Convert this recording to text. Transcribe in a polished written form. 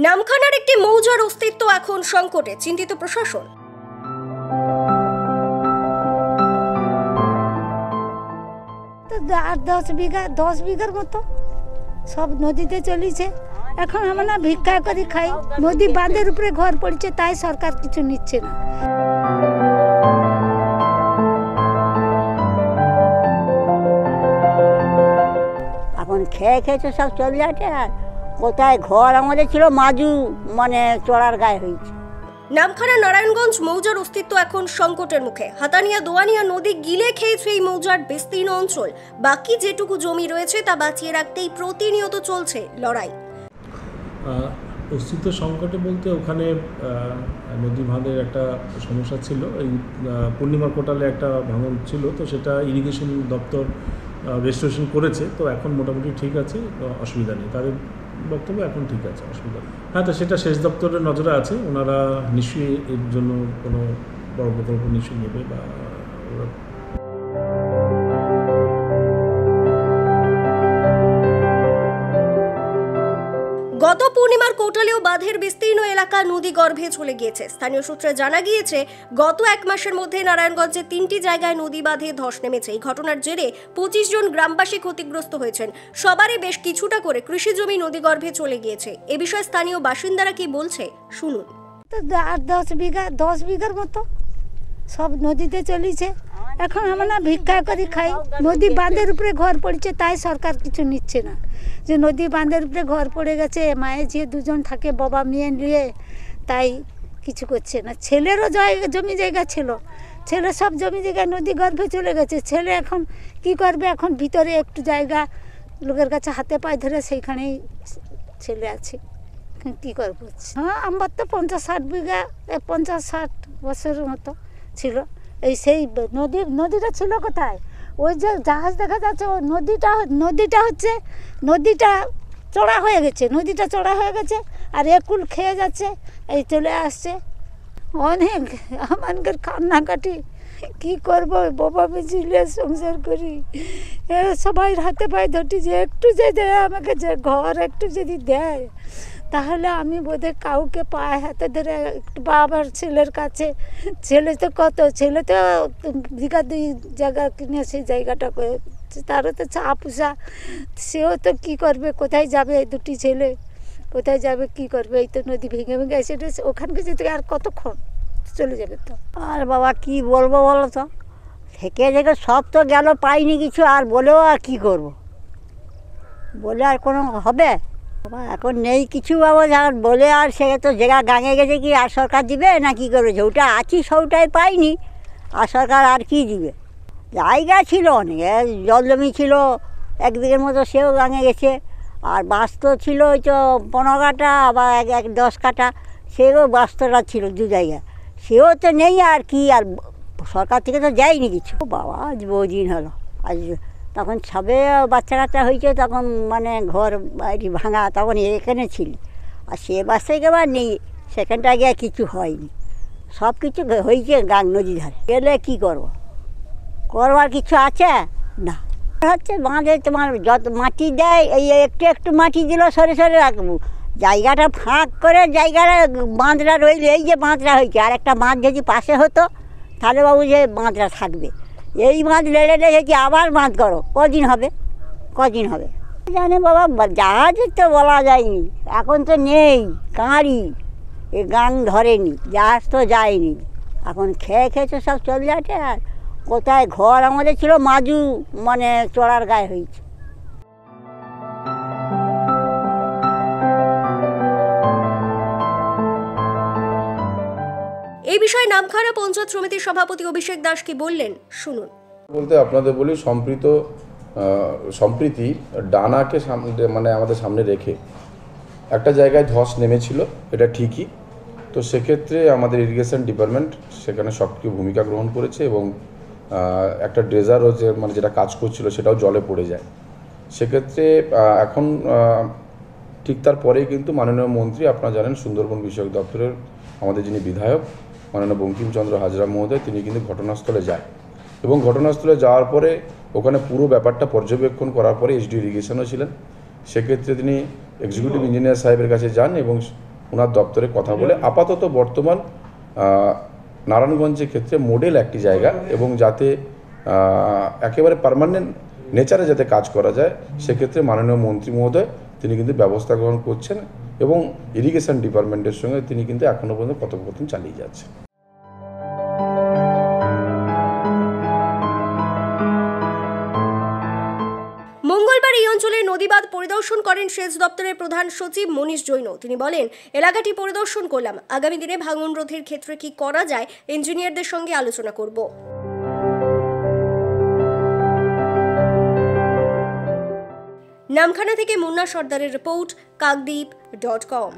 নামখানার একটি মৌজার অস্তিত্ব এখন সংকটে, চিন্তিত প্রশাসন। আর 10 বিঘার মতো সব নদীতে চলেছে। এখন আমরা ভিক্ষা করে খাই, নদী বাঁধের উপরে ঘর পড়ছে, তাই সরকার কিছু নিচ্ছে না। এখন খেয়ে খেয়ে তো সব চলে যাচ্ছে। আর কোথায় ঘর আমাদের ছিল মাজু, মানে চড়ার গায়ে হয়েছে। নামখানা নারায়ণগঞ্জ মৌজার অস্তিত্ব এখন সংকটের মুখে। হাতানিয়া দোয়ানিয়া নদী গিলে খেয়েছে এই মৌজার বিস্তীর্ণ অঞ্চল। বাকি যেটুকু জমি রয়েছে তা বাঁচিয়ে রাখতেই প্রতিনিয়ত চলছে লড়াই। অস্তিত্ব সংকটে বলতে ওখানে নদী বাঁধের একটা সমস্যা ছিল। এই পূর্ণিমার কোটালে একটা ভাঙন ছিল, তো সেটা ইরিগেশন দপ্তর রেস্টোরেশন করেছে। তো এখন মোটামুটি ঠিক আছে, অসুবিধা নেই। তাদের বক্তব্য এখন ঠিক আছে, অসুবিধা নেই। হ্যাঁ, তো সেটা সেচ দপ্তরের নজরে আছে। ওনারা নিশ্চয়ই এর জন্য কোনো বড় প্রকল্প নিশ্চয়ই নেবে বা ওরা। গত পূর্ণিমার কোটালেও বাঁধের বিস্তীর্ণ এলাকা নদী গর্ভে চলে গিয়েছে। স্থানীয় সূত্রে জানা গিয়েছে, গত 1 মাসের মধ্যে নারায়ণগঞ্জে 3টি জায়গায় নদী বাঁধে ধস নেমেছে। এই ঘটনার জেরে 25 জন গ্রামবাসী ক্ষতিগ্রস্ত হয়েছেন। সবারই বেশ কিছুটা করে কৃষি জমি নদী গর্ভে চলে গিয়েছে। এ বিষয়ে স্থানীয় বাসিন্দারা কি বলছে শুনুন। আর 10 বিঘার মতো সব নদীতে চলেছে। এখন আমরা ভিক্ষা করে খাই, নদী বাঁধের উপরে ঘর পড়ছে, তাই সরকার কিছু নিচ্ছে না। যে নদী বাঁধের উপরে ঘর পড়ে গেছে, মায়ের যে 2 জন থাকে বাবা মেয়ে নিয়ে, তাই কিছু করছে না। ছেলেরও জমি জায়গা ছিল, ছেলে সব জমি জায়গা নদী গর্ভে চলে গেছে। ছেলে এখন কি করবে? এখন ভিতরে একটু জায়গা লোকের কাছে হাতে পায়ে ধরে সেইখানেই ছেলে আছে, কী করবো? হ্যাঁ, আমার তো 50-60 বিঘা, 50-60 বছরের মতো ছিল। এই সেই নদীটা ছিল কোথায়? ওই যে জাহাজ দেখা যাচ্ছে, ওই নদীটা চড়া হয়ে গেছে, আর একুল খেয়ে যাচ্ছে, এই চলে আসছে। অনেক আমাদের কান্নাকাটি, কি করবো? বাবা মিছিলে সংসার করি, সবাই হাতে পায়ে ধরছি যে একটু যে দেয় আমাকে, যে ঘর একটু যদি দেয় তাহলে আমি বোধহয় কাউকে পায়ে হাতে ধরে একটু বাবার ছেলের কাছে। ছেলে তো বিঘা 2 জায়গা কিনে সেই জায়গাটা করে, তারও তো চা পুষা, সেও তো কী করবে? কোথায় যাবে? 2টি ছেলে কোথায় যাবে, কি করবে? এই তো নদী ভেঙে এসে ওখানকে যেতে আর কতক্ষণ চলে যাবে। তো আর বাবা কি বলবো বলো তো, থেকে সব তো গেল, পাইনি কিছু। আর বলেও আর কি করব? বলে আর কোনো হবে? বাবা এখন নেই কিছু বাবা, যখন বলে আর সে তো জায়গা গাঙে গেছে, কি আর সরকার দিবে না কি করবে? যেটা আছি সবটাই পাইনি, আর সরকার আর কি দিবে? জায়গা ছিল অনেক, জল জমি ছিল 1 বিঘের মতো, সেও গাঙে গেছে। আর বাস্ত ছিল ওই তো 15 কাঠা বা 10 কাঠা, সেও বাস্তটা ছিল 2 জায়গা, সেও তো নেই। আর কি, আর সরকার থেকে তো যায়নি কিছু। বাবা আজ বহুদিন হলো, আজ তখন সবে বাচ্চা কাচ্চা হয়েছে, তখন মানে ঘর বাড়ি ভাঙা, তখন এখানে ছিল। আর সে বাচ্চায় এবার নেই, সেখানটা গিয়ে কিছু হয়নি, সব কিছু হয়েছে নদী ধারে। গেলে কী করবো? করবার কিছু আছে না। হচ্ছে বাঁধে তোমার যত মাটি দেয়, এই একটু মাটি দিল, সরে রাখবো, জায়গাটা ফাঁক করে জায়গাটা বাঁধটা রইলে, এই যে বাঁধটা হয়েছে, আর একটা বাঁধ যদি পাশে হতো তাহলে বাবু যে বাঁধটা থাকবে। এই বাঁধ লেড়ে রেখেছি, আবার বাঁধ করো, কদিন হবে জানে বাবা। জাহাজের তো বলা যায়নি, এখন তো নেই, কাঁড়ি এ গাং ধরেনি, জাহাজ তো যায়নি। এখন খেয়ে তো সব চলে যাচ্ছে। আর কোথায় ঘর আমাদের ছিল মাজু, মানে চড়ার গায়ে হয়েছে। এই বিষয়ে নামখানা পঞ্চায়েত সমিতির সভাপতি অভিষেক দাস কি বললেন শুনুন। বলতে আপনাদের বলি, সম্প্রীতি ডানাকে মানে আমাদের সামনে রেখে একটা জায়গায় ধস নেমেছিল, এটা ঠিকই। তো সেক্ষেত্রে আমাদের ইরিগেশন ডিপার্টমেন্ট সেখানে সক্রিয় ভূমিকা গ্রহণ করেছে, এবং একটা ড্রেজারও যেটা কাজ করছিল সেটাও জলে পড়ে যায়। সেক্ষেত্রে এখন ঠিক তারপরেই কিন্তু মাননীয় মন্ত্রী, আপনারা জানেন, সুন্দরবন বিষয়ক দপ্তরের আমাদের যিনি বিধায়ক মাননীয় বঙ্কিমচন্দ্র হাজরা মহোদয়, তিনি কিন্তু ঘটনাস্থলে যায়, এবং ঘটনাস্থলে যাওয়ার পরে ওখানে পুরো ব্যাপারটা পর্যবেক্ষণ করার পরে এসডি ইরিগেশনও ছিলেন। সেক্ষেত্রে তিনি এক্সিকিউটিভ ইঞ্জিনিয়ার সাহেবের কাছে যান এবং ওনার দপ্তরে কথা বলে আপাতত বর্তমান নারায়ণগঞ্জের ক্ষেত্রে মডেল একটি জায়গা এবং যাতে একেবারে পার্মানেন্ট নেচারে যাতে কাজ করা যায় সেক্ষেত্রে মাননীয় মন্ত্রী মহোদয় তিনি কিন্তু ব্যবস্থা গ্রহণ করছেন এবং ইরিগেশন ডিপার্টমেন্টের সঙ্গে তিনি কিন্তু এখনও পর্যন্ত কথোপকথন চালিয়ে যাচ্ছেন। মঙ্গলবার এই অঞ্চলের নদীবাঁধ পরিদর্শন করেন সেচ দপ্তরের প্রধান সচিব মনীষ জৈন। তিনি বলেন, এলাকাটি পরিদর্শন করলাম, আগামী দিনে ভাঙন রোধের ক্ষেত্রে কি করা যায় ইঞ্জিনিয়ারদের সঙ্গে আলোচনা করব। নামখানা থেকে মুন্না সর্দারের রিপোর্ট, কাকদ্বীপ.com।